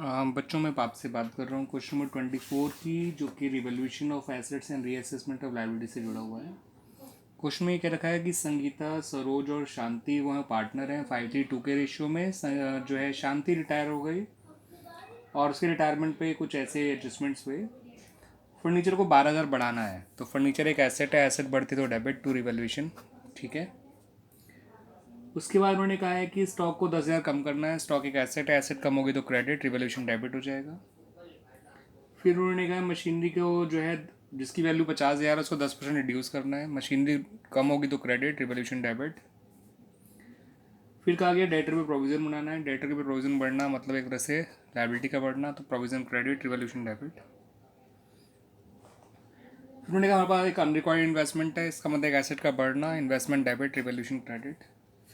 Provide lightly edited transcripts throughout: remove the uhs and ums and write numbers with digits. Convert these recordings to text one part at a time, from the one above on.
बच्चों मैं आपसे बात कर रहा हूँ क्वेश्चन नंबर 24 की, जो कि revolution of assets and reassessment of liability से जुड़ा हुआ है। क्वेश्चन में ये कह रखा है कि संगीता, सरोज और शांति वह पार्टनर हैं 5:2 के रेशियो में। जो है शांति रिटायर हो गई और उसके रिटायरमेंट पे कुछ ऐसे एडजस्टमेंट्स हुए। फर्नीचर को 12,000 बढ़ाना है, तो फर्नीचर एक एसेट है, एसेट बढ़ती तो डेबिट टू रिवोल्यूशन। ठीक है। उसके बाद उन्होंने कहा है कि स्टॉक को 10,000 कम करना है। स्टॉक एक एसेट है, एसेट कम होगी तो क्रेडिट, रिवोल्यूशन डेबिट हो जाएगा। फिर उन्होंने कहा मशीनरी को जो है जिसकी वैल्यू 50,000 है उसको 10% रिड्यूस करना है। मशीनरी कम होगी तो क्रेडिट, रिवोल्यूशन डेबिट। फिर कहा गया डेटर पे प्रोविजन बनाना है। डेटर के पे प्रोविजन बढ़ना मतलब एक तरह से लायबिलिटी का बढ़ना, तो प्रोविजन क्रेडिट, रिवोल्यूशन डेबिट। फिर उन्होंने कहा हमारे पास एक अनरिक्वायर्ड इन्वेस्टमेंट है, इसका मतलब एक एसेट का बढ़ना, इन्वेस्टमेंट डेबिट, रिवोल्यूशन क्रेडिट।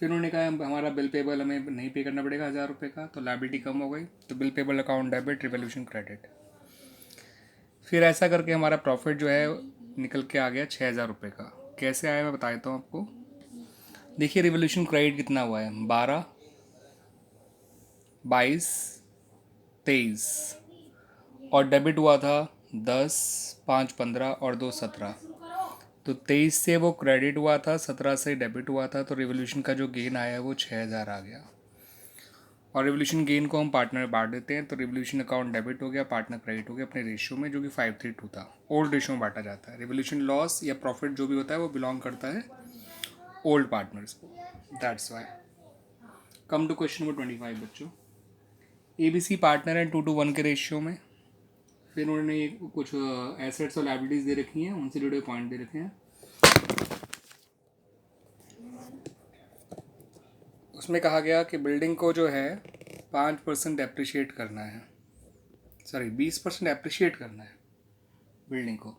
फिर उन्होंने कहा हमारा बिल पेबल हमें नहीं पे करना पड़ेगा 1,000 रुपये का, तो लायबिलिटी कम हो गई, तो bill payable account debit, revolution credit. फिर ऐसा करके हमारा प्रॉफिट जो है निकल के आ गया 6,000 रुपये का। कैसे आया मैं बता देता हूँ आपको। देखिए रिवोल्यूशन क्रेडिट कितना हुआ है, 12, 22, 23, और डेबिट हुआ था 10, 5, 15 और 2, 17। तो 23 से वो क्रेडिट हुआ था, 17 से डेबिट हुआ था, तो रिवोल्यूशन का जो गेन आया वो 6,000 आ गया। और रिवोल्यूशन गेन को हम पार्टनर में बांट देते हैं, तो रिवोल्यूशन अकाउंट डेबिट हो गया, पार्टनर क्रेडिट हो गया अपने रेशियो में, जो कि 5:3 था। ओल्ड रेशियो में बांटा जाता है। रिवोल्यूशन लॉस या प्रॉफिट जो भी होता है वो बिलोंग करता है ओल्ड पार्टनर्स को। That's why. Come to question number 25 बच्चों। ABC पार्टनर है 2:1 के रेशियो में। फिर उन्होंने कुछ एसेट्स और लाइबिलिटीज दे रखी हैं, उनसे जुड़े पॉइंट दे रखे हैं। उसमें कहा गया कि बिल्डिंग को जो है 5% एप्रिशिएट करना है, सॉरी 20% एप्रिशिएट करना है बिल्डिंग को।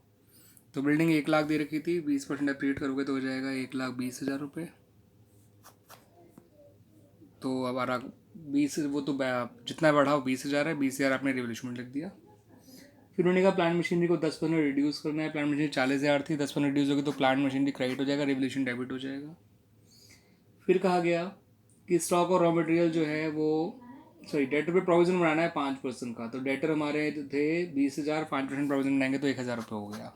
तो बिल्डिंग 1,00,000 दे रखी थी, 20% एप्रिशिएट करोगे तो हो जाएगा 1,20,000 रुपये। तो हमारा 20 वो तो जितना बढ़ाओ 20,000 है, 20,000 आपने रिवोल्यूशन में लिख दिया। फिर उन्होंने कहा प्लांट मशीनरी को 10% रिड्यूस करना है। प्लांट मशीनरी 40,000 थी, 10% रिड्यूस होगी तो प्लांट मशीनरी क्रेडिट हो जाएगा, रिवोल्यूशन डेबिट हो जाएगा। फिर कहा गया कि स्टॉक और रॉ मटेरियल जो है वो, सॉरी डेटर पे प्रोविजन बनाना है 5% का। तो डेटर हमारे थे 20,000, 5% प्रोविजन बनाएंगे तो 1,000 रुपये हो गया।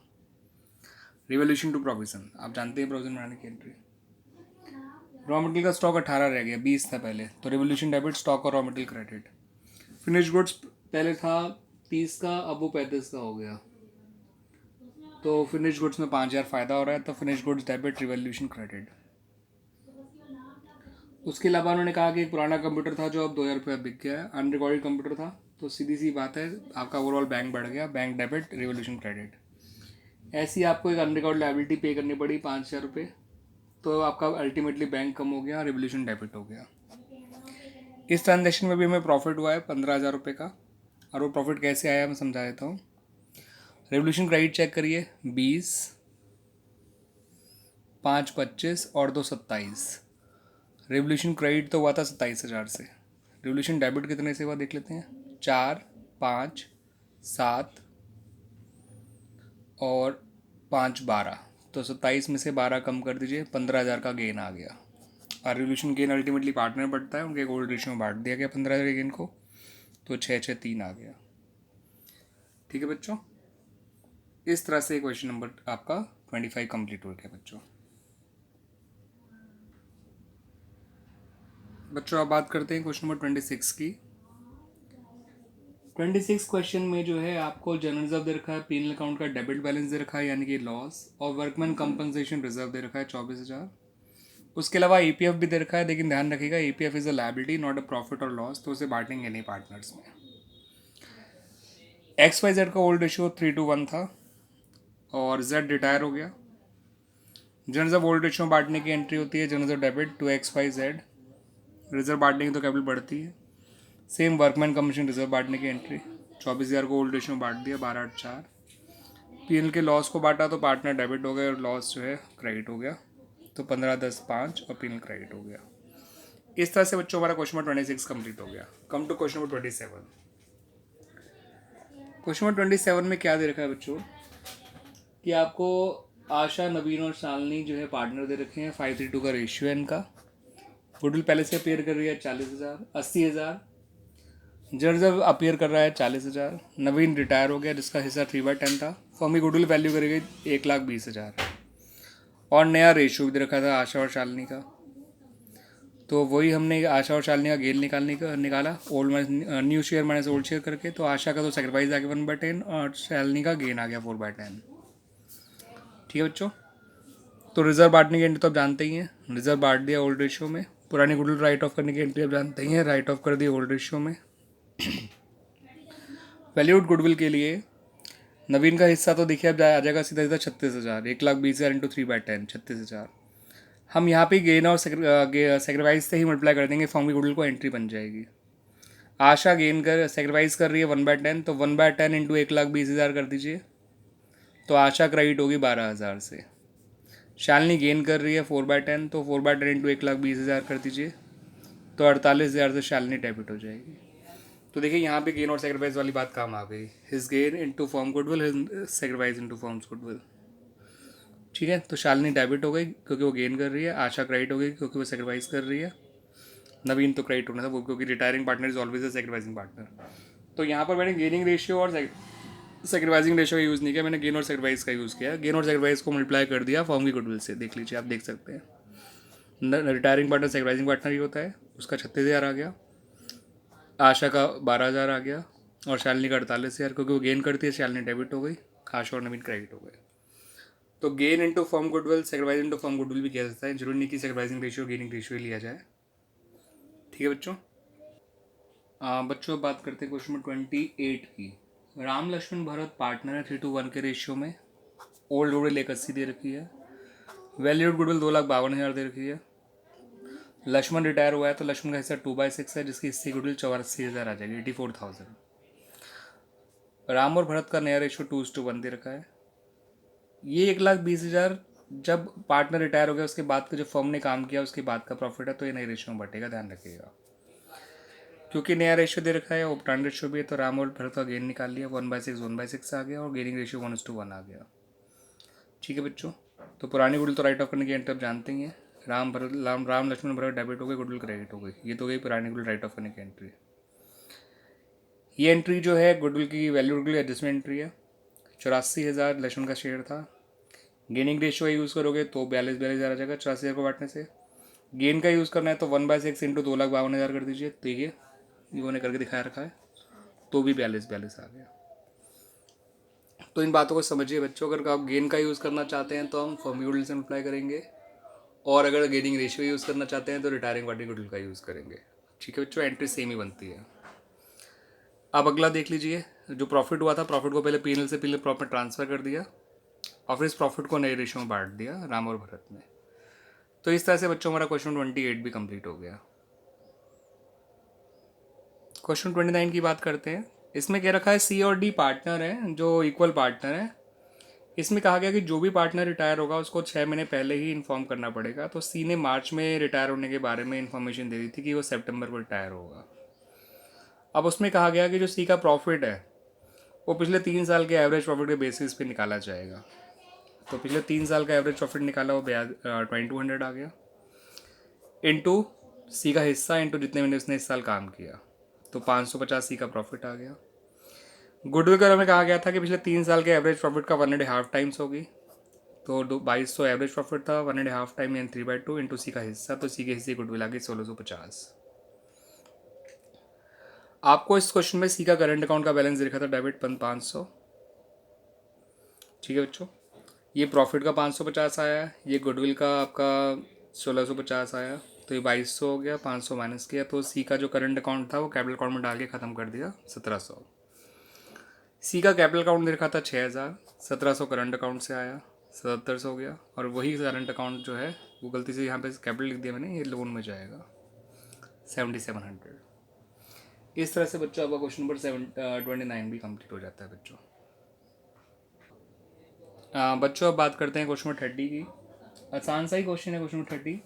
रिवोल्यूशन टू प्रोविजन, आप जानते हैं प्रोविजन बनाने की एंट्री। रॉ मटेरियल का स्टॉक 18 रह गया, 20 था पहले, तो रिवोल्यूशन डेबिट, स्टॉक और raw material credit. Finish goods पहले था 30 का, अब वो 35 का हो गया, तो फिनिश गुड्स में 5,000 फ़ायदा हो रहा है, तो finish goods debit, revolution credit. उसके अलावा उन्होंने कहा कि एक पुराना कंप्यूटर था जो अब 2,000 रुपये बिक गया है, अनरिकॉर्डेड कंप्यूटर था, तो सीधी सी बात है आपका ओवरऑल बैंक बढ़ गया, बैंक डेबिट, रिवोल्यूशन क्रेडिट। ऐसी आपको एक अनरिकॉर्ड लाइबिलिटी पे करनी पड़ी 5,000 रुपये, तो आपका अल्टीमेटली बैंक कम हो गया, रिवोल्यूशन डेबिट हो गया। इस ट्रांजेक्शन में भी हमें प्रॉफिट हुआ है 15,000 रुपये का, और वो प्रॉफिट कैसे आया मैं समझा देता हूँ। रेवोल्यूशन क्रेडिट चेक करिए, 20, 5, 25 और 2, 27। रेवोल्यूशन क्रेडिट तो हुआ था 27,000 से। रेवोल्यूशन डेबिट कितने से हुआ देख लेते हैं, 4, 5, 7 और 5, 12। तो 27 में से 12 कम कर दीजिए, 15,000 का गेन आ गया। और रेवोल्यूशन गेन अल्टीमेटली पार्टनर बढ़ता है, उनके गोल्ड रेशियो में बांट दिया गया 15,000 गेन को, तो 6,6,3 आ गया। ठीक है बच्चों, इस तरह से क्वेश्चन नंबर आपका 25 कंप्लीट हो गया बच्चों। अब बात करते हैं क्वेश्चन नंबर 26 की। 26 क्वेश्चन में जो है आपको जनरल रिजर्व दे रखा है, पीनल अकाउंट का डेबिट बैलेंस दे रखा है यानी कि लॉस, और वर्कमैन कंपनसेशन रिजर्व दे रखा है 24,000। उसके अलावा EPF भी दे रखा है, लेकिन ध्यान रखिएगा EPF is a liability not a profit और लॉस, तो उसे बांटेंगे नहीं पार्टनर्स में। XYZ का ओल्ड रेशियो 3:1 था और Z रिटायर हो गया। जनरल रिजर्व ओल्ड रेशियो में बांटने की एंट्री होती है, general reserve debit to XYZ, reserve बांटने की तो कैपिटल बढ़ती है। सेम वर्कमैन कमीशन रिजर्व बांटने की एंट्री, 24,000 को ओल्ड रेशियो में बांट दिया, 12/8/4। PL के लॉस को बांटा तो पार्टनर डेबिट हो गया और लॉस जो है क्रेडिट हो गया, तो 15/10/5 और PL क्रेडिट हो गया। इस तरह से बच्चों हमारा क्वेश्चन नंबर 26 कंप्लीट हो गया। Come to question number 27। Question number 27 में क्या दे रखा है बच्चों कि आपको आशा, नवीन और शालिनी जो है पार्टनर दे रखे हैं, 5:2 का रेशियो है इनका। गुडविल पहले से अपेयर कर रही है 40,000, 80,000। जो रिजर्व अपीयर कर रहा है 40,000। नवीन रिटायर हो गया जिसका हिस्सा 3/10 था। फर्म की गुडविल वैल्यू करेगी 1,20,000। और नया रेशियो भी दे रखा था आशा और शालिनी का, तो वही हमने आशा और शालिनी का गेन निकाला old minus new share minus old share करके। तो आशा का तो सेक्रीफाइस आ गया 1/10 और शालिनी का गेन आ गया 4/10। ठीक है बच्चों, तो रिजर्व बांटने की एंट्री तो आप जानते ही हैं, रिजर्व बांट दिया ओल्ड रेशियो में। पुरानी गुडविल राइट ऑफ करने की एंट्री आप जानते ही हैं, राइट ऑफ कर दी ओल्ड रेशियो में। वैल्यूड गुडविल के लिए नवीन का हिस्सा तो देखिए अब आ जाएगा सीधा सीधा 36,000। 1,20,000 इंटू 3/10 36,000। हम यहाँ पे गेन और सेक्रीफाइस से ही मल्टीप्लाई कर देंगे, फॉर्म की गुडविल को एंट्री बन जाएगी। आशा गेन कर सेक्रीफाइस कर रही है 1/10, तो 1/10 इंटू 1,20,000 कर दीजिए, तो आशा क्रेडिट होगी 12,000 से। शालिनी गेन कर रही है 4/10, तो 4/10 इंटू 1,20,000 कर दीजिए, तो 48,000 से शालिनी डेबिट हो जाएगी। तो देखिए यहाँ पे गेन और सेक्रीफाइस वाली बात काम आ गई, his gain into form goodwill, his sacrifice into forms goodwill. ठीक है, तो शालिनी डेबिट हो गई क्योंकि वो गेन कर रही है, आशा क्रेडिट हो गई क्योंकि वो सेक्रीफाइस कर रही है, नवीन तो क्रेडिट होना था वो क्योंकि retiring partner is always a sacrificing partner. तो यहाँ पर मैंने गेनिंग रेशियो और सेक्रीफाइसिंग रेशियो का यूज़ नहीं किया, मैंने गेन और सेक्रीफाइस का यूज़ किया। गेन और सेक्रीफाइस को मल्टीप्लाई कर दिया फॉर्म की गुडविल से, देख लीजिए आप देख सकते हैं। रिटायरिंग पार्टनर सेक्रीफाइसिंग पार्टनर ही होता है, उसका 36,000 आ गया, आशा का 12,000 आ गया और शालिनी का 48,000, क्योंकि वो गेन करती है शालिनी डेबिट हो गई, आशा और नवीन क्रेडिट हो गए। तो gain into form goodwill sacrifice into form goodwill भी किया जाता है, जरूरी नहीं कि सेक्रीफाइसिंग रेशियो गेनिंग रेशियो लिया जाए। ठीक है बच्चों, बच्चों बात करते हैं क्वेश्चन नंबर 28 की। राम लक्ष्मण भरत पार्टनर है 3:1 के रेशियो में। ओल्ड गुडविल 180 दे रखी है, वैल्यूड गुडविल 2,52,000 दे रखी है। लक्ष्मण रिटायर हुआ है तो लक्ष्मण का हिस्सा 2/6 है, जिसकी हिस्से गुडविल 84,000 आ जाएगी 84,000। राम और भरत का नया रेशियो 2:1 दे रखा है। ये 1,20,000 जब पार्टनर रिटायर हो गया उसके बाद का जो फर्म ने काम किया उसके बाद का प्रॉफिट है, तो ये नए रेशियो में बटेगा, ध्यान रखिएगा। क्योंकि नया रेशियो दे रखा है, ओपटान रेशियो भी है, तो राम और भरत का गेन निकाल लिया 1/6 आ गया और गेनिंग रेशियो 1:1 आ गया। ठीक है बच्चों, तो पुरानी गुडविल तो राइट ऑफ करने की एंट्री आप जानते ही हैं। राम लक्ष्मण भरत डेबिट हो गई, गुडविल क्रेडिट हो गई, ये तो गई पुरानी गुडविल राइट ऑफ करने की एंट्री। ये एंट्री जो है गुडविल की वैल्यू गुडविल एडजस्टमेंट एंट्री है। 84,000 लक्ष्मण का शेयर था, गेनिंग रेशियो यूज़ करोगे तो 42,000 आ जाएगा 84,000 को बांटने से। गेन का यूज़ करना है तो 1/6 इंटू 2,52,000 कर दीजिए, तो ये इन्होंने करके दिखाया रखा है, तो भी 42 आ गया। तो इन बातों को समझिए बच्चों, अगर आप गेन का यूज़ करना चाहते हैं तो हम फर्म गुडविल से अप्लाई करेंगे, और अगर गेनिंग रेशियो यूज़ करना चाहते हैं तो रिटायरिंग पार्टी गुडविल का यूज़ करेंगे। ठीक है बच्चों, एंट्री सेम ही बनती है। अब अगला देख लीजिए, जो प्रॉफिट हुआ था प्रॉफिट को पहले पीएनएल से पीएनएल प्रॉफिट ट्रांसफ़र कर दिया और फिर इस प्रॉफिट को नए रेशियो में बांट दिया राम और भरत में। तो इस तरह से बच्चों हमारा क्वेश्चन 28 भी कंप्लीट हो गया। क्वेश्चन 29 की बात करते हैं। इसमें कह रखा है सी और डी पार्टनर हैं जो इक्वल पार्टनर हैं। इसमें कहा गया कि जो भी पार्टनर रिटायर होगा उसको 6 महीने पहले ही इन्फॉर्म करना पड़ेगा। तो सी ने मार्च में रिटायर होने के बारे में इन्फॉर्मेशन दे दी थी कि वो सितंबर को रिटायर होगा। अब उसमें कहा गया कि जो सी का प्रॉफिट है वो पिछले 3 साल के एवरेज प्रॉफिट के बेसिस पे निकाला जाएगा। तो पिछले 3 साल का एवरेज प्रॉफिट निकाला वो 2,200 आ गया, इंटू सी का हिस्सा इंटू जितने महीने उसने इस साल काम किया, तो 550 सी का प्रॉफिट आ गया। गुडविल का हमें कहा गया था कि पिछले 3 साल के एवरेज प्रॉफिट का 1.5 टाइम्स होगी, तो 2,200 एवरेज प्रॉफिट था, 1.5 टाइम यानी 3/2 इंटू सी का हिस्सा, तो सी के हिस्से गुडविल आ गई 1,650। आपको इस क्वेश्चन में सी का करंट अकाउंट का बैलेंस लिखा था डेबिट 500। ठीक है बच्चों, ये प्रॉफिट का 550 आया, ये गुडविल का आपका 1,650 आया, तो ये 2,200 हो गया, 500 माइनस किया, तो सी का जो करंट अकाउंट था वो कैपिटल अकाउंट में डाल के ख़त्म कर दिया 1,700। सी का कैपिटल अकाउंट दे रखा था 6,000, 1,700 करंट अकाउंट से आया 7,700 हो गया, और वही करंट अकाउंट जो है वो गलती से यहाँ पे कैपिटल लिख दिया मैंने, ये लोन में जाएगा 7,700। इस तरह से बच्चों आपका क्वेश्चन नंबर 29 भी कंप्लीट हो जाता है बच्चों। बच्चों अब बात करते हैं क्वेश्चन नंबर 30 की। आसान सा ही क्वेश्चन है क्वेश्चन नंबर 30।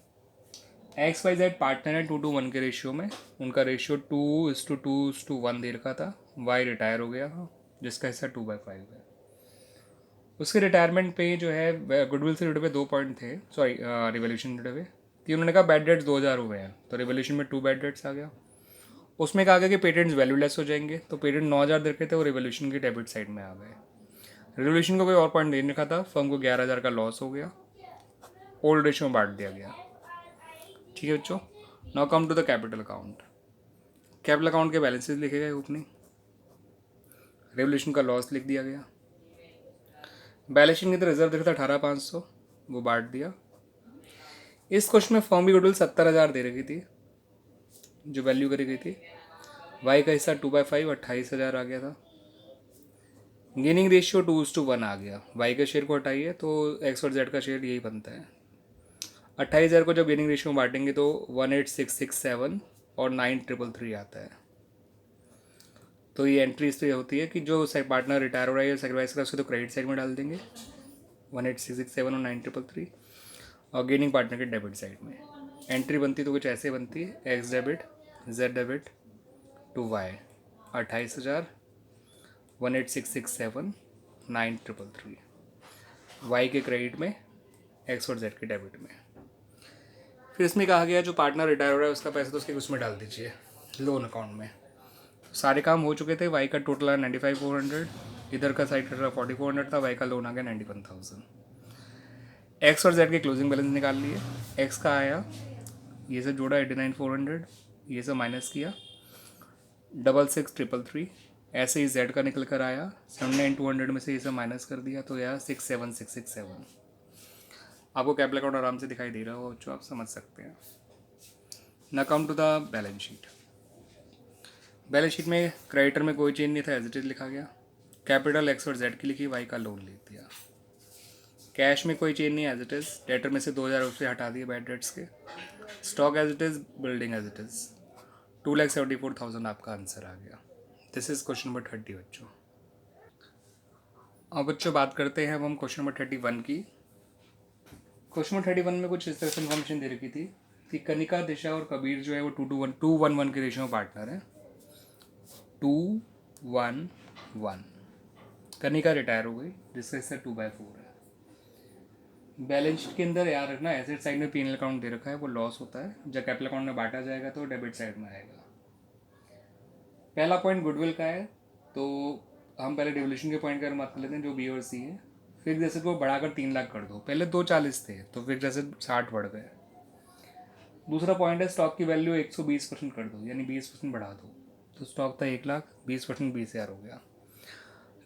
XYZ पार्टनर है 2:1 के रेशियो में, उनका रेशियो 2:2:1 दे रखा था। Y रिटायर हो गया जिसका हिस्सा 2/5 है। उसके रिटायरमेंट पे जो है गुडविल से जुड़े हुए 2 पॉइंट थे, सॉरी रिवोल्यूशन जुड़े हुए कि उन्होंने कहा बैड डेट्स 2,000 हुए हैं, तो रिवोल्यूशन में 2 बैड डेट्स आ गया। उसमें कहा गया कि पेटेंट्स वैल्यूलेस हो जाएंगे, तो पेटेंट 9,000 दे रखे थे, वो रिवोल्यूशन की डेबिट साइड में आ गए। रिवोल्यूशन को कोई और पॉइंट नहीं रखा था, फर्म को 11,000 का लॉस हो गया, ओल्ड रेशियो में बांट दिया गया। ठीक है बच्चों, now come to the capital account. Capital account के बैलेंसेस लिखे गए ओपनिंग, रेवोल्यूशन का लॉस लिख दिया गया। बैलेंस शीट के अंदर रिजर्व देखा था 18,500, वो बांट दिया। इस क्वेश्चन में फर्म की गुडविल 70,000 दे रखी थी जो वैल्यू करी गई थी। वाई का हिस्सा 2/5 28,000 आ गया था। गेनिंग रेशियो 2:1 आ गया। वाई के शेयर को हटाइए तो एक्स और जेड का शेयर यही बनता है। 28,000 को जब गेनिंग रेशियो में बांटेंगे तो 18,667 और 9,333 आता है। तो ये एंट्री इस तरह होती है कि जो पार्टनर रिटायर हो रहा है या सेक्रीफाइस कर रहा है उसको तो क्रेडिट साइड में डाल देंगे 18,667 और 9,333, और गेनिंग पार्टनर के डेबिट साइड में। एंट्री बनती तो कुछ ऐसे बनती है, x debit z debit to y 28,000 18,667 9,333, वाई के क्रेडिट में एक्स और जेड के डेबिट में। फिर इसमें कहा गया जो पार्टनर रिटायर हो रहा है उसका पैसा तो उसके उसमें डाल दीजिए लोन अकाउंट में। सारे काम हो चुके थे। वाई का टोटल आया 95,400, इधर का साइड का 4,400 था, वाई का लोन आ गया 91,000। एक्स और जेड के क्लोजिंग बैलेंस निकाल लिए। एक्स का आया, ये सब जोड़ा 89,400, ये सब माइनस किया 66,333। ऐसे ही जेड का निकल कर आया 79,200 में से ये सब माइनस कर दिया तो यह 67,667। आपको कैपिटल अकाउंट आराम से दिखाई दे रहा हो जो आप समझ सकते हैं। ना come to the balance sheet. Balance sheet में क्रेडिटर में कोई चेंज नहीं था, एज इट इज लिखा गया। कैपिटल एक्स और जेड की लिखी, वाई का लोन लिख दिया। कैश में कोई चेंज नहीं, एज इट इज। डेटर में से 2,000 उससे हटा दिए बैड डेट्स के। Stock as it is, building as it is. 2,74,000 आपका आंसर आ गया। दिस इज क्वेश्चन नंबर 30 बच्चों। अब बच्चों बात करते हैं अब हम क्वेश्चन नंबर 31 की। क्वेश्चन नंबर 31 में कुछ इस तरह से इन्फॉर्मेशन दे रखी थी कि कनिका, दिशा और कबीर जो है वो 2:1 के रेशियो में पार्टनर है। 2:1 कनिका रिटायर हो गई जिसका हिस्सा 2/4 है। बैलेंस शीट के अंदर याद रखना एसेट साइड में पीएनएल अकाउंट दे रखा है, वो लॉस होता है। जब कैपिटल अकाउंट में बांटा जाएगा तो डेबिट साइड में आएगा। पहला पॉइंट गुडविल का है, तो हम पहले डिवोल्यूशन के पॉइंट का बात कर लेते हैं जो बी और सी है। फिक्स एसेट को बढ़ाकर 3 लाख कर दो, पहले 240 थे तो फिक्स एसेट 60 बढ़ गए। दूसरा पॉइंट है स्टॉक की वैल्यू 120% कर दो, यानी 20% बढ़ा दो। तो स्टॉक था 1 लाख, 20% 20,000 हो गया।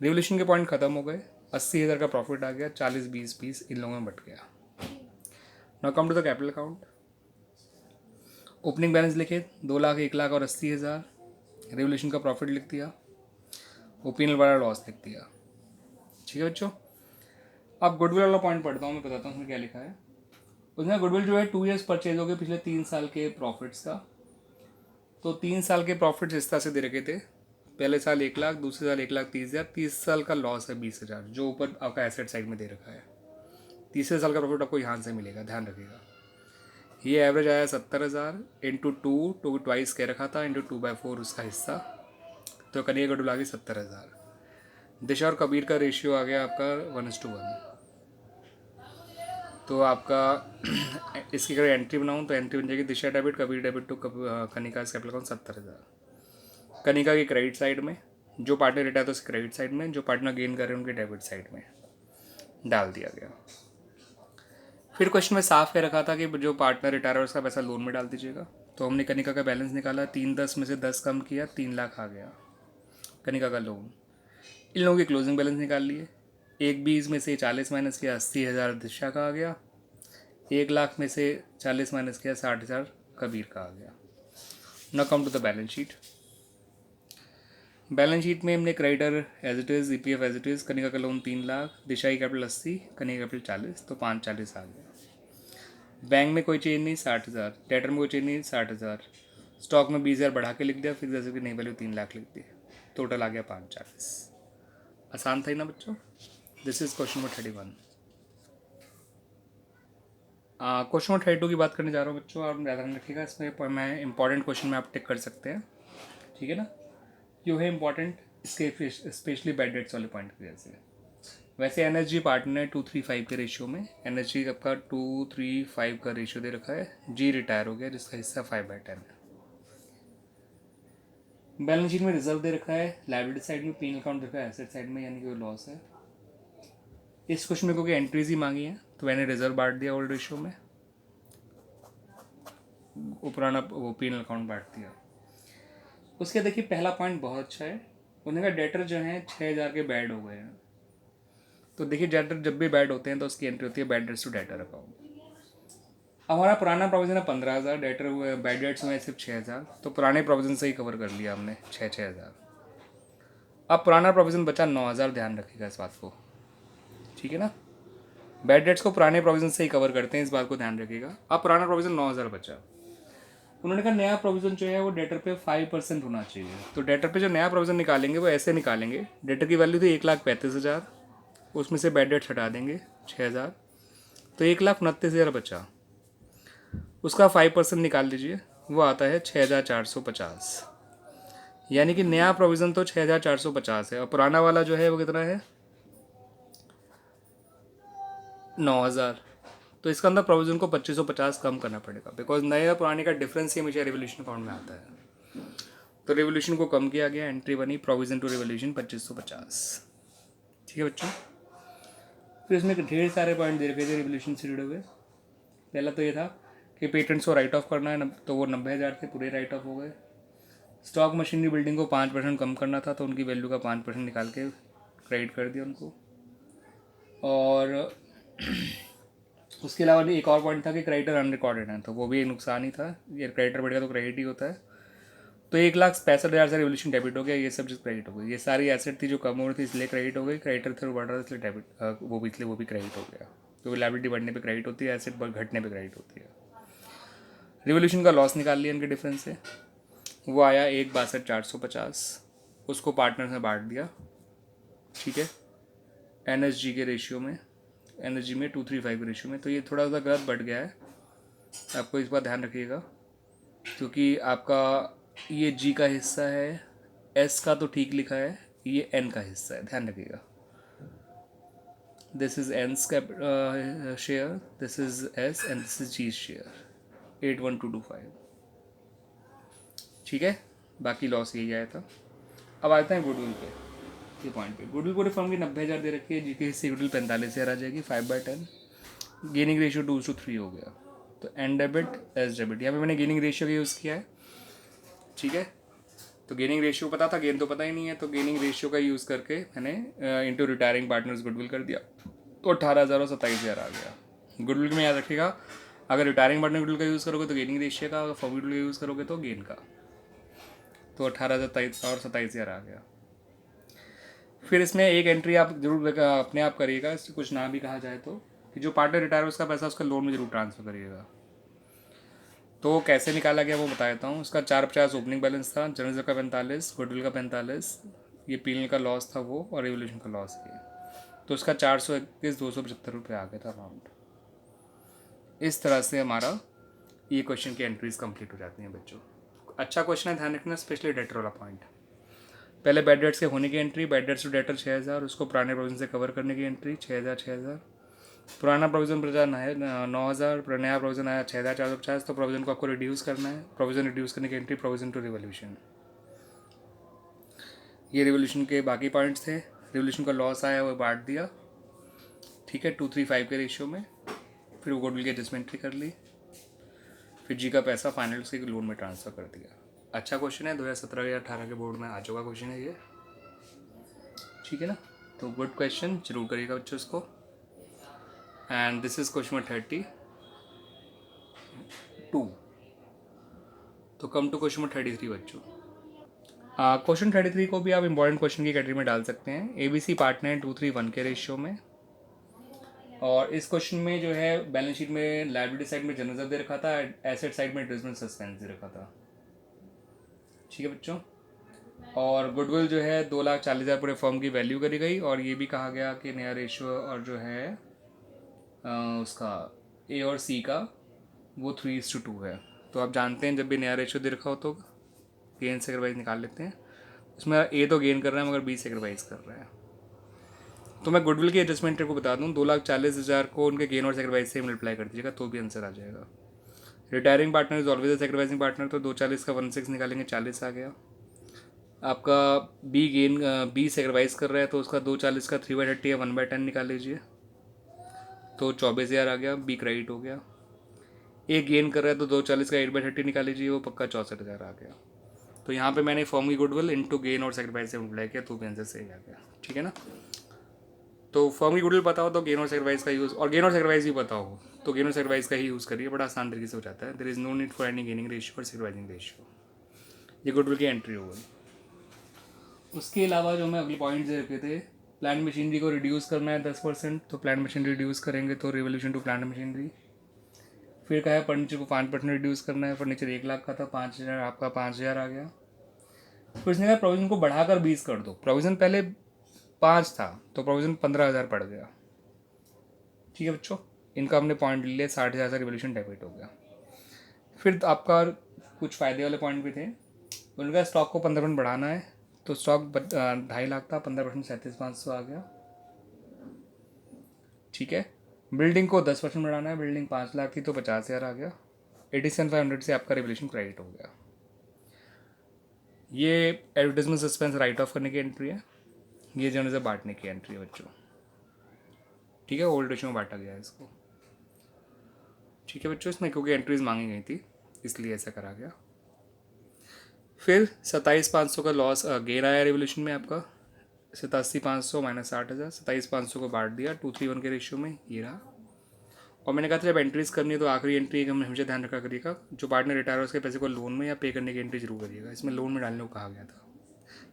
रिवोल्यूशन के पॉइंट खत्म हो गए, 80,000 का प्रॉफिट आ गया, 40-20-20 इन लोगों में बट गया। Now come to the capital account. Opening balance लिखे 2 लाख, 1 लाख और 80,000। रिवोल्यूशन का प्रॉफिट लिख दिया, ओपीनियल वाला लॉस लिख दिया। ठीक है बच्चों, अब गुडविल वाला पॉइंट पढ़ता हूँ, मैं बताता हूँ उसमें क्या लिखा है। उसमें गुडविल जो है 2 ईयर्स परचेज हो गए पिछले 3 साल के प्रॉफिट्स का। तो 3 साल के प्रॉफिट्स इस तरह से दे रखे थे, पहले साल 1 लाख, दूसरे साल 1,30,000, 30 साल का लॉस है 20,000 जो ऊपर आपका एसेट साइड में दे रखा है। तीसरे साल का प्रॉफिट आपको यहाँ से मिलेगा, ध्यान रखिएगा। ये एवरेज आया 70,000 इंटू 2 ट्वाइस कह रखा था, इंटू 2/4 उसका हिस्सा, तो करिए गुडविल आ गई 70,000। दिशा और कबीर का रेशियो आ गया आपका 1:1। तो आपका इसकी अगर एंट्री बनाऊँ तो एंट्री बन जाएगी Disha debit, Kabir debit to Kanika capital account 70,000। Kanika की क्रेडिट साइड में, जो पार्टनर रिटायर था उसके क्रेडिट साइड में, जो पार्टनर गेन कर रहे हैं उनके डेबिट साइड में डाल दिया गया। फिर क्वेश्चन में साफ कह रखा था कि जो पार्टनर रिटायर है उसका पैसा लोन में डाल दीजिएगा। तो हमने कनिका का बैलेंस निकाला, 310 में से 10 कम किया, 3 लाख आ गया कनिका का लोन। इन लोगों के क्लोजिंग बैलेंस निकाल लिए। 120 में से 40 माइनस किया, 80,000 दिशा का आ गया। 1 लाख में से 40 माइनस किया, 60,000 कबीर का आ गया। Now come to the balance sheet. Balance sheet में हमने creditor as it is, EPF as it is, Kanika का लोन 3 लाख, दिशा की कैपिटल 80, कनिका कैपिटल 40, तो 540 आ गया। बैंक में कोई चेंज नहीं, 60,000। डेटर में कोई चेंज नहीं, 60,000। स्टॉक में 20,000 बढ़ा के लिख दिया, फिर जैसे कि नई वैल्यू 3 लाख लिख दी, टोटल आ गया 540। आसान था ही ना बच्चों। This is question number 31। Question number 32 की बात करने जा रहा हूँ बच्चों, आप ज़्यादा रखिएगा, इसमें मैं इंपॉर्टेंट क्वेश्चन में आप टिक कर सकते हैं, ठीक है ना। क्यों है इंपॉर्टेंट, इसके स्पेशली बैड डेट्स वाले पॉइंट की वजह से। वैसे एनएसजी पार्टनर है 2:3:5 के रेशियो में, एनएसजी आपका 2:3:5 का रेशियो दे रखा है। जी रिटायर हो गया जिसका हिस्सा 5/10 है। बैलेंस शीट में रिजर्व दे रखा है, लायबिलिटी साइड में पी अकाउंट रखा है एसेट साइड में, यानी कि वो लॉस है। इस क्वेश्चन में क्योंकि एंट्रीज ही मांगी है तो मैंने रिजर्व बांट दिया ओल्ड रेशियो में, वो पुराना वो पी अकाउंट बांट दिया। उसके देखिए पहला पॉइंट बहुत अच्छा है, उन्होंने कहा डेटर जो हैं 6,000 के बैड हो गए हैं। तो देखिए डेटर जब भी बैड होते हैं तो उसकी एंट्री होती है bad debts to debtor account. हमारा पुराना प्रोविजन है 15,000, डेटर हुए बैड डेट्स हुए सिर्फ 6,000, तो पुराने प्रोविजन से ही कवर कर लिया हमने 6,000। अब पुराना प्रोविजन बचा 9,000, ध्यान रखिएगा इस बात को, ठीक है ना। बैड डेट्स को पुराने प्रोविजन से ही कवर करते हैं, इस बात को ध्यान रखिएगा। अब पुराना प्रोविजन 9,000 बचा, उन्होंने कहा नया प्रोविजन जो है वो डेटर पे 5% होना चाहिए। तो डेटर पे जो नया प्रोविजन निकालेंगे वो ऐसे निकालेंगे, डेटर की वैल्यू थी 1,35,000, उसमें से बैड डेट्स हटा देंगे 6,000, तो 1,29,000 बचा, उसका 5% निकाल लीजिए, वो आता है 6,450। यानी कि नया प्रोविज़न तो 6,450 है और पुराना वाला जो है वो कितना है 9,000। तो इसका अंदर प्रोविज़न को 2,550 कम करना पड़ेगा, बिकॉज नए और पुराने का डिफरेंस ही हमेशा रिवोल्यूशन अकाउंट में आता है। तो रिवोल्यूशन को कम किया गया, एंट्री बनी प्रोविज़न टू रिवोल्यूशन 2,550। ठीक है बच्चों। फिर इसमें ढेर सारे पॉइंट दे रखे थे रिवोल्यूशन से जुड़े हुए। पहला तो ये था कि पेटेंट्स को राइट ऑफ करना है, तो वो 90,000 थे, पूरे राइट ऑफ हो गए। स्टॉक मशीनरी बिल्डिंग को 5% कम करना था, तो उनकी वैल्यू का 5% निकाल के क्रेडिट कर दिया उनको। और उसके अलावा एक और पॉइंट था कि क्रेडिटर अनरिकॉर्डेड है, तो वो भी एक नुकसान ही था, ये क्रेडिटर बढ़ गया तो क्रेडिट ही होता है। तो 1,65,000 से रिवोल्यूशन डेबिट हो गया, ये सब चीज़ क्रेडिट हो गई। ये सारी एसेट थी जो कम हो रही थी इसलिए क्रेडिट हो गई, क्रेडिटर थे बढ़ रहा था इसलिए डेबिट, वो भी इसलिए वो भी क्रेडिट हो गया। तो लायबिलिटी बढ़ने पे क्रेडिट होती है, एसेट घटने पे क्रेडिट होती है। रिवोल्यूशन का लॉस निकाल लिया इनके डिफरेंस से, वो आया 1,62,450, उसको पार्टनर्स में बांट दिया, ठीक है, एनएसजी के रेशियो में, एनएसजी में 235 के रेशियो में। तो ये थोड़ा सा गलत बढ़ गया है, आपको इस बात ध्यान रखिएगा, क्योंकि आपका ये जी का हिस्सा है, एस का तो ठीक लिखा है, ये एन का हिस्सा है, ध्यान रखिएगा। This is N share, this is S and this is G share, 81225, ठीक है। बाकी लॉस यही आया था। अब आते हैं गुडविल पे, ये पॉइंट पे। गुडविल पूरे फर्म की 90,000 दे रखी है, जी के हिस्से गुडविल 45,000 आ जाएगी, 5/10। गेनिंग रेशियो 2:3 हो गया। तो एन डेबिट एस डेबिट, यहाँ पे मैंने गेनिंग रेशियो का यूज़ किया है, ठीक है। तो गेनिंग रेशियो पता था, गेन तो पता ही नहीं है, तो गेनिंग रेशियो का यूज़ करके मैंने इंटू रिटायरिंग पार्टनर्स गुडविल कर दिया, तो 18,000 और 27,000 आ गया। गुडविल में याद रखिएगा, अगर रिटायरिंग पार्टनर गुडविल का यूज़ करोगे तो गेनिंग रेशियो का, अगर फर्म गुडविल का यूज़ करोगे तो गेन का। तो 18,000 और 27,000 आ गया। फिर इसमें एक एंट्री आप जरूर अपने आप करिएगा, इससे कुछ ना भी कहा जाए तो, कि जो पार्टनर रिटायर उसका पैसा उसका लोन में जरूर ट्रांसफ़र करिएगा। तो कैसे निकाला गया वो बता देता हूँ। उसका 450 ओपनिंग बैलेंस था, जनरल रिजर्व का 45, गुडविल का 45, ये पीएनएल का लॉस था वो, और रिवोल्यूशन का लॉस ये, तो उसका 421,275 रुपये आ गया था अमाउंट। इस तरह से हमारा ये क्वेश्चन की एंट्रीज कंप्लीट हो जाती हैं बच्चों। अच्छा क्वेश्चन है, ध्यान रखना, स्पेशली डेटर वाला पॉइंट। पहले बैड डेट्स के होने की entry, bad debts to debtor 6,000, उसको पुराने प्रोविजन से कवर करने की एंट्री 6,000, पुराना प्रोविजन बचा 9,000, नया प्रोविजन आया 6,450, तो प्रोविजन को आपको रिड्यूस करना है। प्रोविजन रिड्यूस करने की एंट्री प्रोविजन टू रिवोल्यूशन। ये रिवोल्यूशन के बाकी पॉइंट्स थे। रिवोल्यूशन का लॉस आया वो बांट दिया, ठीक है, 235 के रेशियो में। फिर वो गुडविल की एडजस्टमेंट कर ली, फिर जी का पैसा फाइनल उसके लोन में ट्रांसफ़र कर दिया। अच्छा क्वेश्चन है, 2017 या 18 के बोर्ड में आ चुका क्वेश्चन है ये, ठीक है ना। तो गुड क्वेश्चन, जरूर करिएगा बच्चों इसको। And this is question 32। तो कम टू क्वेश्चन 33 बच्चों। क्वेश्चन 33 को भी आप इंपॉर्टेंट क्वेश्चन की कैटेगरी में डाल सकते हैं। एबीसी पार्टनर है 2:3:1 के रेशियो में, और इस क्वेश्चन में जो है बैलेंस शीट में लायबिलिटी साइड में जनरल रिजर्व दे रखा था, एसेट साइड में ट्रेजमेंट सस्पेंस दे रखा था, ठीक है बच्चों। और गुडविल जो है 2,40,000 पूरे फर्म की वैल्यू करी गई, और ये भी कहा गया कि नया रेशियो और जो है उसका ए और सी का वो 3:2 है। तो आप जानते हैं जब भी नया रेशियो दे रखा हो तो गेन सेक्रीफाइस निकाल लेते हैं। उसमें ए तो गेन कर रहा है मगर बी सेक्रीफाइस कर रहा है। तो मैं गुडविल की एडजस्टमेंट को बता दूं, 2,40,000 को उनके गेन और सेक्रीफाइस से मल्टीप्लाई कर दीजिएगा तो भी आंसर आ जाएगा। Retiring partner is always a sacrificing partner, तो 240 का 16 निकालेंगे 40 आ गया। आपका बी सेक्रीफाइस कर रहा है तो उसका 240 का 3/30 या 1/10 निकाल लीजिए, तो 24,000 आ गया, बी क्रेडिट हो गया। ए गेन कर रहा है तो 240 का 8/30 निकाल लीजिए, वो पक्का 64,000 आ गया। तो यहाँ पे मैंने फॉर्म की गुडविल इंटू गेन और सेक्रीफाइस से मल्टीप्लाई किया, तो भी आंसर सही आ गया। ठीक है ना। तो फॉर्म की गुडविल पता हो तो गेन और सेक्रीफाइस का यूज़, और गेन और सेक्रीफाइस भी पता हो तो गेन और सेक्रीफाइस का ही यूज़ करिए, बड़ा आसान तरीके से हो जाता है। There is no need for any gaining ratio और सेक्रीफाइसिंग रेशियो। ये गुडविल की एंट्री हो गई। उसके अलावा जो मैं अगले पॉइंट दे रखे थे, प्लांट मशीनरी को रिड्यूस करना है 10%, तो प्लांट मशीनरी रिड्यूस करेंगे तो रिवोल्यूशन टू प्लांट मशीनरी। फिर कहा है फर्नीचर को 5% रिड्यूस करना है, फर्नीचर 1 लाख का था, 5,000 आपका 5,000 आ गया। फिर इसने कहा प्रोविजन को बढ़ाकर 20 कर दो, प्रोविजन पहले 5 था तो प्रोविजन 15,000 पड़ गया। ठीक है बच्चों, इनका हमने पॉइंट ले लिया, 60,000 का रिवोल्यूशन डेबिट हो गया। फिर तो आपका कुछ फ़ायदे वाले पॉइंट भी थे। उनका स्टॉक को 15% बढ़ाना है, तो स्टॉक 2.5 लाख था, 15% 37,500 आ गया। ठीक है। बिल्डिंग को 10% बढ़ाना है, बिल्डिंग 5 लाख थी तो 50,000 आ गया। 87,500 से आपका रिवोल्यूशन क्रेडिट हो गया। ये एडवर्टाइजमेंट सस्पेंस राइट ऑफ करने की एंट्री है, ये जो है बांटने की एंट्री है बच्चों। ठीक है, ओल्ड रेशियो में बांटा गया है इसको। ठीक है बच्चों, इसमें क्योंकि एंट्रीज मांगी गई थी इसलिए ऐसा करा गया। फिर 27,500 का लॉस गेन आया रिवोल्यूशन में आपका, 87,500 माइनस 60,000, 27,500 को बांट दिया 2:3:1 के रेशियो में, ये रहा। और मैंने कहा था जब एंट्रीज करनी है तो आखिरी एंट्री का हमेशा ध्यान रखा करिएगा, जो पार्टनर रिटायर हो उसके पैसे को लोन में या पे करने की एंट्री जरूर करिएगा। इसमें लोन में डालने को कहा गया था,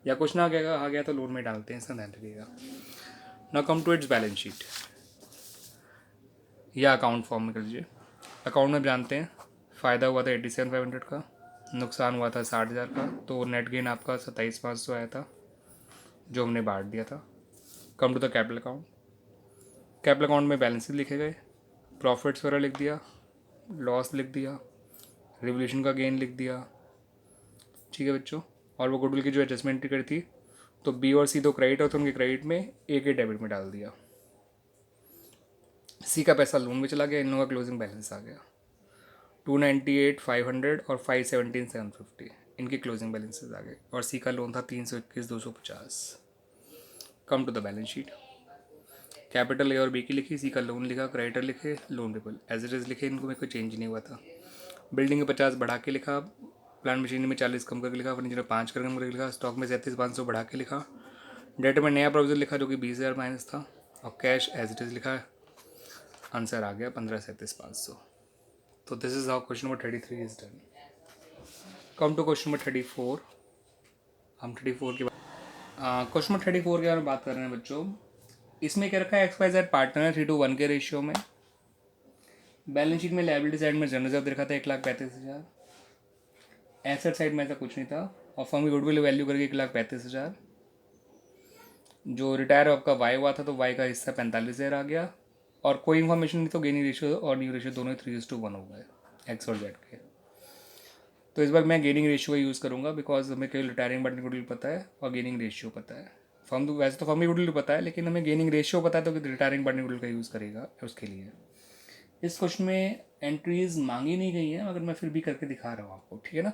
या कुछ ना कहा गया तो लोन में डालते हैं, इसका ध्यान रखिएगा। Now come to its balance sheet या अकाउंट फॉर्म में कर लीजिए। अकाउंट में जानते हैं फ़ायदा हुआ था 87,500 का, नुकसान हुआ था 60,000 का, तो नेट गेन आपका 27,500 आया था जो हमने बांट दिया था। Come to the capital account. Capital account में बैलेंसेस लिखे गए, प्रॉफिट्स वगैरह लिख दिया, लॉस लिख दिया, रिवोल्यूशन का गेन लिख दिया। ठीक है बच्चों, और वो गुडविल की जो एडजस्टमेंट करी थी, तो बी और सी तो क्रेडिट और तो उनके क्रेडिट में ए के डेबिट में डाल दिया। सी का पैसा लोन में चला गया, इन लोगों का क्लोजिंग बैलेंस आ गया 298,500 और 517,750, इनके क्लोजिंग बैलेंसेस आ गए। और सी का लोन था 321,250। Come to the balance sheet. Capital A और बी की लिखी, सी का लोन लिखा, क्रेडिटर लिखे, loan payable as it is लिखे, इनको में कोई चेंज नहीं हुआ था। बिल्डिंग में 50 बढ़ा के लिखा, प्लांट मशीनरी में 40 कम करके लिखा, फर्नीचर में 5 कम करके लिखा, स्टॉक में 37,500 बढ़ा के लिखा, डेट में नया प्रोविजन लिखा जो कि 20,000 माइनस था, और कैश एज इट इज़ लिखा। आंसर आ गया 15,37,500। तो this is how question number 33 is done. Come to question number 34। हम 34 के बाद क्वेश्चन नंबर 34 के बारे में बात कर रहे हैं बच्चों। इसमें क्या रखा है, एक्स वाई जेड पार्टनर है 3:1 के रेशियो में। बैलेंस शीट में लायबिलिटी साइड में जनरल रिजर्व दे रखा था 1,35,000। एसेट साइड में ऐसा कुछ नहीं था, और फर्म की गुडविल वैल्यू करके 1,35,000। जो रिटायर आपका वाई हुआ था तो वाई का हिस्सा 45,000 आ गया, और कोई इन्फॉर्मेशन नहीं तो गेनिंग रेशियो और न्यू रेशियो दोनों 3:1 हो गए एक्स और जेड के। तो इस बार मैं गेनिंग रेशियो का यूज़ करूँगा, बिकॉज हमें केवल रिटायरिंग पार्टनर गुडविल पता है और गेनिंग रेशियो पता है। फर्म तो वैसे तो फर्म की गुडविल पता है, लेकिन हमें गेनिंग रेशियो पता है तो रिटायरिंग पार्टनर गुडविल का यूज़ करेगा उसके लिए। इस क्वेश्चन में एंट्रीज मांगी नहीं गई है, मगर मैं फिर भी करके दिखा रहा हूँ आपको। ठीक है ना।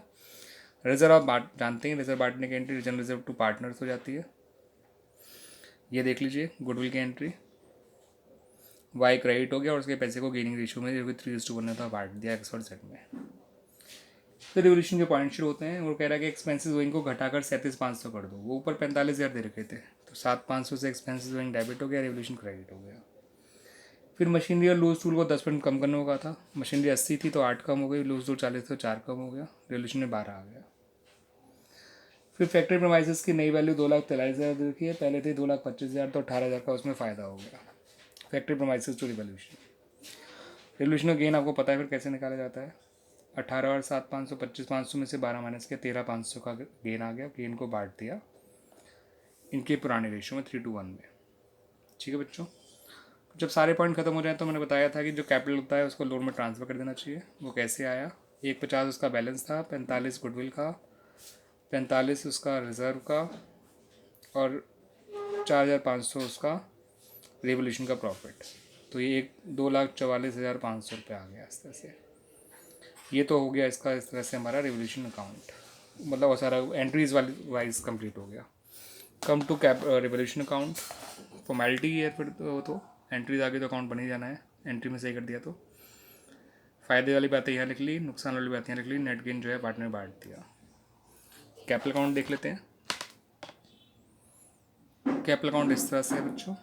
रिजर्व आप जानते हैं, रिजर्व बांटने की entry reserve reserve to partners हो जाती है। ये देख लीजिए गुडविल की एंट्री, वाई क्रेडिट हो गया और उसके पैसे को गेनिंग रेशियो में जो कि 3:1 था बांट दिया एक्स और जेड में। फिर रिवोल्यूशन के पॉइंट शुरू होते हैं। वो कह रहा है कि एक्सपेंसिस गोइंग को घटाकर 37,500 कर दो। वो ऊपर 45,000 दे रखे थे, तो 7,500 से एक्सपेंसिस गोइंग डेबिट हो गया, रिवोल्यूशन क्रेडिट हो गया। फिर मशीनरी और लूज टूल को 10% कम करने को कहा था। मशीनरी 80 थी तो 8 कम हो गई, लूज टूल 40 तो 4 कम हो गया, रिवोल्यूशन में 12 आ गया। फिर फैक्ट्री प्रमाइसेस की नई वैल्यू 2,43,000 दे रखी है, पहले थी 2,25,000, तो 18,000 का उसमें फ़ायदा हो गया। Factory premises to revolution. Revolution का गेन आपको पता है फिर कैसे निकाला जाता है। 18 और 7 500, 25,500 में से 12 माइनस किया, 13,500 का गेन आ गया। गेन को बांट दिया इनके पुराने रेशियो में 3:1 में। ठीक है बच्चों, जब सारे पॉइंट खत्म हो जाए तो मैंने बताया था कि जो कैपिटल होता है उसको लोन में ट्रांसफ़र कर देना चाहिए। वो कैसे आया, 1,50 उसका बैलेंस था, 45 गुडविल का, 45 उसका रिजर्व का, और 4,500 उसका रिवोल्यूशन का प्रॉफिट। तो ये 2,44,500 रुपये आ गया इस तरह से। ये तो हो गया इसका इस तरह से हमारा रिवोल्यूशन अकाउंट। मतलब वो सारा एंट्रीज वाइज कंप्लीट हो गया। Come to cap revolution account, formality है फिर तो एंट्रीज आगे तो अकाउंट बन ही जाना है, एंट्री में सही कर दिया तो। फ़ायदे वाली बातें यहाँ लिख ली, नुकसान वाली बातें यहाँ लिख ली, नेट गेन जो है पार्टनर बांट दिया। कैपिटल अकाउंट देख लेते हैं। कैपिटल अकाउंट इस तरह से है बच्चों,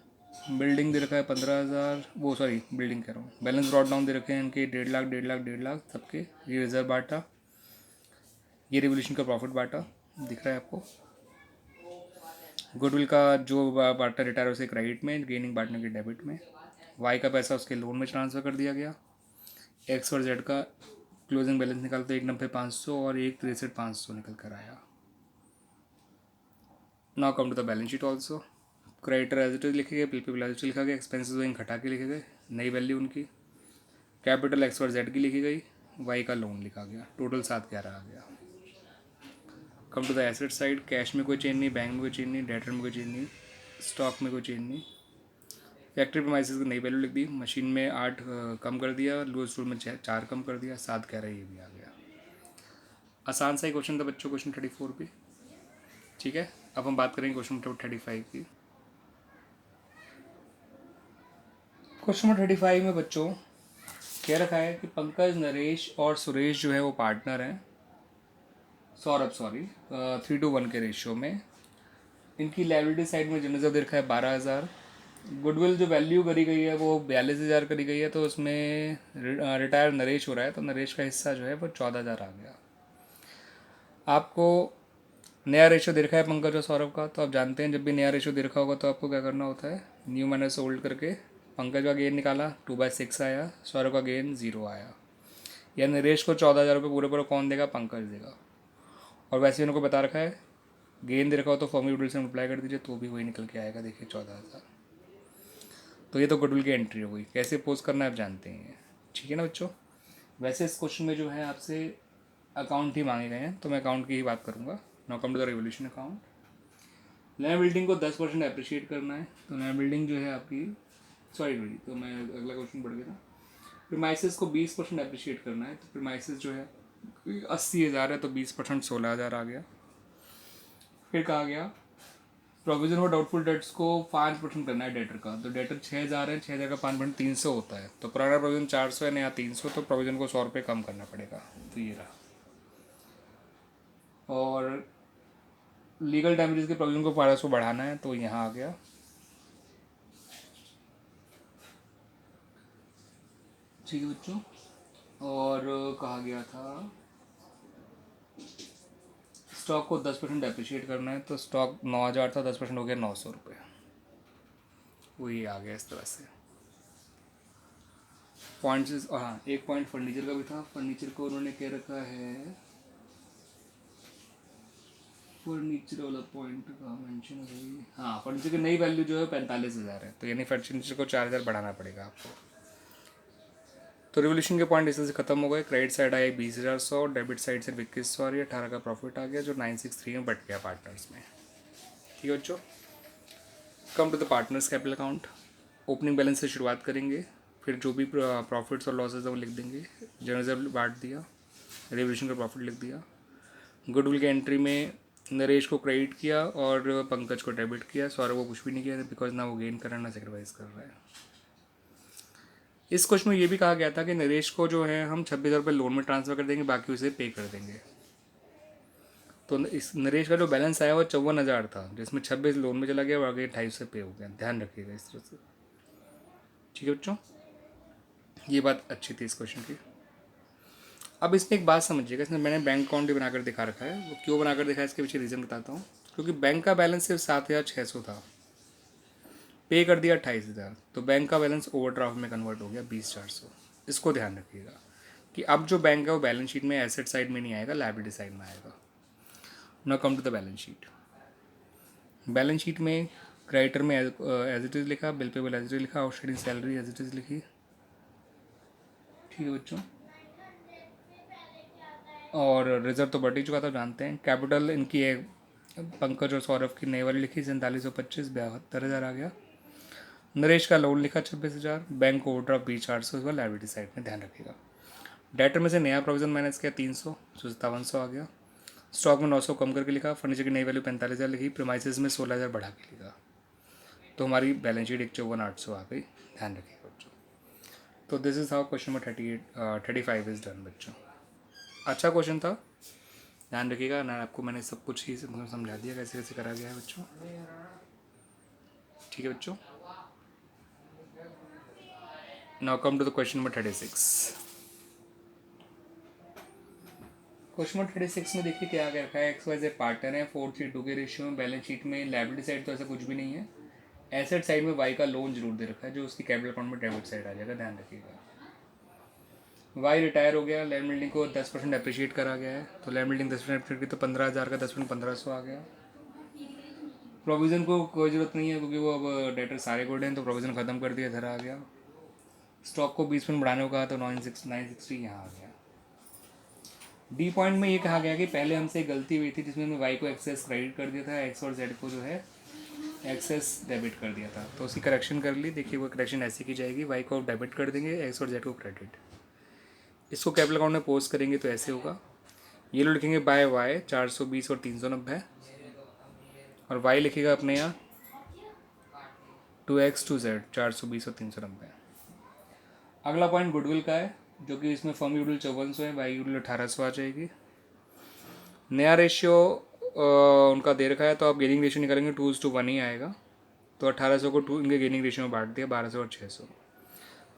बिल्डिंग दे रखा है 15,000, वो सॉरी बिल्डिंग कह रहा हूँ, बैलेंस ब्रॉड डाउन दे रखे हैं इनके 1.5 लाख 1.5 लाख 1.5 लाख सबके। ये रिजर्व बांटा, ये रिवोल्यूशन का प्रॉफिट बांटा दिख रहा है आपको। गुडविल का जो बांटा रिटायर उसे क्रेडिट में, गेनिंग बांटने के डेबिट में। वाई का पैसा उसके लोन में ट्रांसफ़र कर दिया गया। एक्स और जेड का क्लोजिंग बैलेंस निकालते 1,90,500 और 1,63,500 निकल कर आया। Now come to the balance sheet also. Creditor as it is लिखे गए, बिल एज इट लिखा गया, एक्सपेंसेस वहीं घटा के लिखे गए, नई वैल्यू उनकी। कैपिटल एक्स और जेड की लिखी गई, वाई का लोन लिखा गया, टोटल 7,11 आ गया। Come to the asset side, cash में कोई चेंज नहीं, बैंक में कोई चेंज नहीं, डेटर में कोई चेंज नहीं, स्टॉक में कोई चेंज नहीं। फैक्ट्री प्रीमाइसेस की नई वैल्यू लिख दी, मशीन में 8 कम कर दिया, लूज टूल में 4 कम कर दिया, 7,11 ये भी आ गया। आसान सा ही क्वेश्चन था बच्चों, क्वेश्चन 34 पे। ठीक है, अब हम बात करेंगे क्वेश्चन नंबर 35 की। क्वेश्चन नंबर 35 में बच्चों कह रखा है कि पंकज, नरेश और सुरेश जो है वो पार्टनर हैं, सौरभ सॉरी 3:1 के रेशियो में। इनकी लाइबिलिटी साइड में जनरल दे रखा है 12,000। गुडविल जो वैल्यू करी गई है वो 42,000 करी गई है, तो उसमें रिटायर नरेश हो रहा है, तो नरेश का हिस्सा जो है वो 14,000 आ गया। आपको नया रेशियो दे रखा है पंकज और सौरभ का, तो आप जानते हैं जब भी नया रेशियो दे रखा होगा तो आपको क्या करना होता है, न्यू माइनस ओल्ड करके पंकज का गेन निकाला 2/6 आया, सौरभ का गेन 0 आया। या नरेश को 14,000 रुपये पूरे पूरे कौन देगा, पंकज देगा। और वैसे उनको बता रखा है गेन दे रखा हो तो फॉर्मी गुडविल से मल्टीप्लाई कर दीजिए तो भी वही निकल के आएगा, देखिए 14,000। तो ये तो गुडविल की एंट्री हो गई, कैसे पोस्ट करना है आप जानते हैं, ठीक है ना बच्चों। वैसे इस क्वेश्चन में जो है आपसे अकाउंट ही मांगे गए हैं, तो मैं अकाउंट की ही बात करूँगा। Now come to the revolution account. नया बिल्डिंग को 10% अप्रिशिएट करना है, तो नया बिल्डिंग जो है आपकी सॉरी तो मैं अगला क्वेश्चन बढ़ गया था। प्रीमाइसेस को 20% अप्रिशिएट करना है, तो प्रीमाइसेस जो है 80,000 है, तो 20% 16,000 आ गया। फिर कहा गया प्रोविजन फॉर डाउटफुल डेट्स को 5% करना है डेटर का, तो डेटर 6,000 है, 6,000 का 5% 300 होता है, तो पुराना प्रोविजन 400 है, नया 300, तो प्रोविजन को 100 रुपये कम करना पड़ेगा, तो ये रहा। और लीगल डैमेजेस के प्रोविजन को 1200 बढ़ाना है, तो यहाँ आ गया। ठीक है बच्चों, और कहा गया था स्टॉक को 10% डेप्रिशिएट करना है, तो स्टॉक 9,000 था, 10% हो गया 900 रुपये, वही आ गया इस तरह से। पॉइंट्स, हाँ एक पॉइंट फर्नीचर का भी था, फर्नीचर को उन्होंने कह रखा है, फर्नीचर वाला पॉइंट का मेंशन है भाई, हाँ फर्नीचर की नई वैल्यू जो है 45,000 है, तो यानी फर्नीचर को 4,000 बढ़ाना पड़ेगा आपको। तो रिवोल्यूशन के पॉइंट इस से खत्म हो गए। क्रेडिट साइड आए 20,100, डेबिट साइड से 21,000 और 18 का प्रॉफिट आ गया, जो 963 में बट गया पार्टनर्स में। ठीक है बच्चों, come to the partners capital account. Opening balance से शुरुआत करेंगे, फिर जो भी प्रॉफिट्स और लॉसेज है वो लिख देंगे। जनरल रिजर्व बांट दिया, रिवोल्यूशन का प्रॉफिट लिख दिया। गुडविल के एंट्री में नरेश को क्रेडिट किया और पंकज को डेबिट किया, सौरभ को कुछ भी नहीं किया, बिकॉज ना वो गेन कर रहा है ना सेक्रीफाइस कर रहा है। इस क्वेश्चन में ये भी कहा गया था कि नरेश को जो है हम 26,000 रुपये लोन में ट्रांसफ़र कर देंगे, बाकी उसे पे कर देंगे। तो इस नरेश का जो बैलेंस आया वो 54,000 था, जिसमें 26 लोन में चला गया और आगे 28 से पे हो गया, ध्यान रखिएगा इस तरह से। ठीक है बच्चों, ये बात अच्छी थी इस क्वेश्चन की। अब इसमें एक बात समझिएगा, इसमें मैंने बैंक अकाउंट भी बनाकर दिखा रखा है, वो क्यों बनाकर दिखा है इसके पीछे रीज़न बताता हूँ। क्योंकि बैंक का बैलेंस सिर्फ 7,600 था, पे कर दिया 28,000, तो बैंक का बैलेंस ओवरड्राफ्ट में कन्वर्ट हो गया 20,400। इसको ध्यान रखिएगा कि अब जो बैंक है वो बैलेंस शीट में एसेट साइड में नहीं आएगा, लायबिलिटी साइड में आएगा। Now come to the balance sheet. Balance sheet में क्रेडिटर में एज इट इज़ लिखा, bill payable as it is लिखा, outstanding salary as it is लिखी। ठीक है बच्चों, और रिजर्व तो बढ़ ही चुका था, जानते हैं। कैपिटल इनकी है पंकज और सौरभ की नई वाली लिखी 4725, 72,000 आ गया। नरेश का लोन लिखा 26,000, बैंक ओवरड्राफ्ट 20,400, इस बार लायबिलिटी साइड में ध्यान रखिएगा। डेटर में से नया प्रोविजन माइनस किया 300, तो 5700 आ गया। स्टॉक में 900 कम करके लिखा, फर्नीचर की नई वैल्यू 45,000 लिखी, प्रीमाइसेस में 16,000 बढ़ा के लिखा, तो हमारी बैलेंस शीट 54,800 आ गई। ध्यान रखिएगा बच्चों। तो this is how question number 35 is done बच्चों। अच्छा क्वेश्चन था, ध्यान रखिएगा ना, आपको मैंने सब कुछ ही समझा दिया कैसे कैसे करा गया है बच्चों। ठीक है बच्चों। Now come to the question number 36। Question number 36 में देखिए क्या क्या रखा है। एक्स वाई जेड पार्टनर है, 4:3 के रेशियो में। बैलेंस शीट में लायबिलिटी साइड तो ऐसा कुछ भी नहीं है। एसेट साइड में वाई का लोन जरूर दे रखा है जो उसकी कैपिटल अकाउंट में डेबिट साइड आ जाएगा, ध्यान रखिएगा। वाई रिटायर हो गया, लैंड बिल्डिंग को 10% अप्रिशिएट करा गया है, तो लैंड बिल्डिंग 10% अप्रिशिएट की तो 15,000 का 10% 1500 आ गया। प्रोविज़न को कोई ज़रूरत नहीं है क्योंकि वो अब डेटर सारे गुड हैं, तो प्रोविज़न ख़त्म कर दिया, इधर आ गया। स्टॉक को 20% बढ़ाने को कहा तो 960 यहाँ आ गया। डी पॉइंट में ये कहा गया कि पहले हमसे गलती हुई थी जिसमें हमने वाई को एक्सेस क्रेडिट कर दिया था, एक्स और जेड को जो है एक्सेस डेबिट कर दिया था, तो उसकी करेक्शन कर ली। देखिए वो करेक्शन ऐसी की जाएगी, वाई को डेबिट कर देंगे, एक्स और जेड को क्रेडिट। इसको कैपिटल अकाउंट में पोस्ट करेंगे तो ऐसे होगा, ये लोग लिखेंगे बाय वाई 420 और 390, और वाई लिखेगा अपने यहाँ 2x 2z 420 और 390। अगला पॉइंट गुडविल का है, जो कि इसमें फर्म गुडविल 5400 है, वाई गुडविल 1800 आ जाएगी। नया रेशियो उनका दे रखा है, तो आप गेनिंग रेशियो निकालेंगे 2:1 ही आएगा, तो 1800 को 2 इनके गेनिंग रेशियो में बांट दिया, 1200 और 600।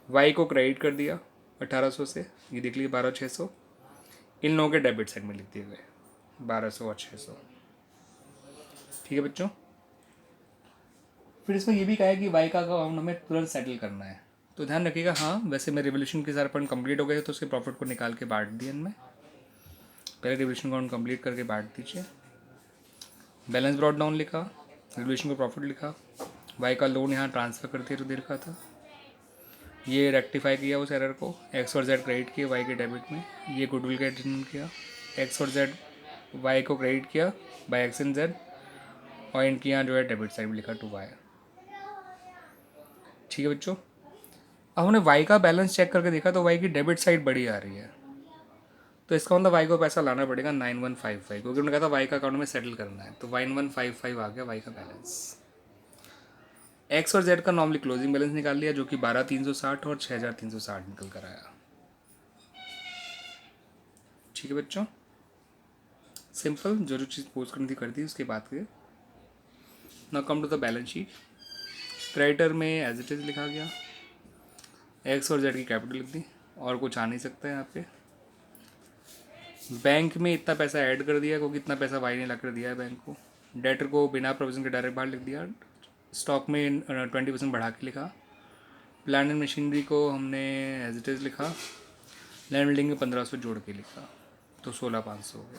वाई को क्रेडिट कर दिया 1800 से, ये देख लीजिए 12,600, इन लोगों के डेबिट साइड में लिख दिए गए 1200 और 600। ठीक है बच्चों। फिर इसमें ये भी कहा है कि वाई का अकाउंट हमें तुरंत सेटल करना है, तो ध्यान रखिएगा। हाँ वैसे मैं रिवोल्यूशन के सारे पॉइंट कंप्लीट हो गए तो उसके प्रॉफिट को निकाल के बांट दिया इनमें, पहले रिवोल्यूशन अकाउंट कंप्लीट करके बांट दीजिए। बैलेंस ब्रॉड डाउन लिखा, रिवोल्यूशन को प्रॉफिट लिखा, वाई का लोन यहाँ ट्रांसफ़र कर दिया जो दे रखा था, ये रेक्टिफाई किया उस एरर को, एक्स और जेड क्रेडिट किया वाई के डेबिट में, ये गुडविल का एडिशन किया, एक्स और जेड वाई को क्रेडिट किया बाय एक्स एंड जेड, और इनके यहाँ जो है डेबिट साइड में लिखा टू वाई। ठीक है बच्चों। अब हमने वाई का बैलेंस चेक करके देखा तो वाई की डेबिट साइड बड़ी आ रही है, तो इसका मतलब वाई को पैसा लाना पड़ेगा 9155, क्योंकि उन्होंने कहा था वाई का अकाउंट में सेटल करना है, तो 9155 आ गया वाई का बैलेंस। एक्स और जेड का नॉर्मली क्लोजिंग बैलेंस निकाल लिया, जो कि 12,360 और 6,360 निकल कर आया। ठीक है बच्चों, सिंपल, जो जो चीज़ पोस्ट करनी थी कर दी, उसके बाद के now come to the balance sheet. Creditor में एज इट इज़ लिखा गया, एक्स और जेड की कैपिटल लिख दी, और कुछ आ नहीं सकता है यहाँ पे। बैंक में इतना पैसा ऐड कर दिया क्योंकि इतना पैसा वाई ने ला कर दिया है बैंक को। डेटर को बिना प्रोविजन के डायरेक्ट बाहर लिख दिया। स्टॉक में 20% बढ़ा के लिखा। प्लांट एंड मशीनरी को हमने एज इट इज़ लिखा। लैंड बिल्डिंग में 1500 जोड़ के लिखा, तो 16,500 हो गया।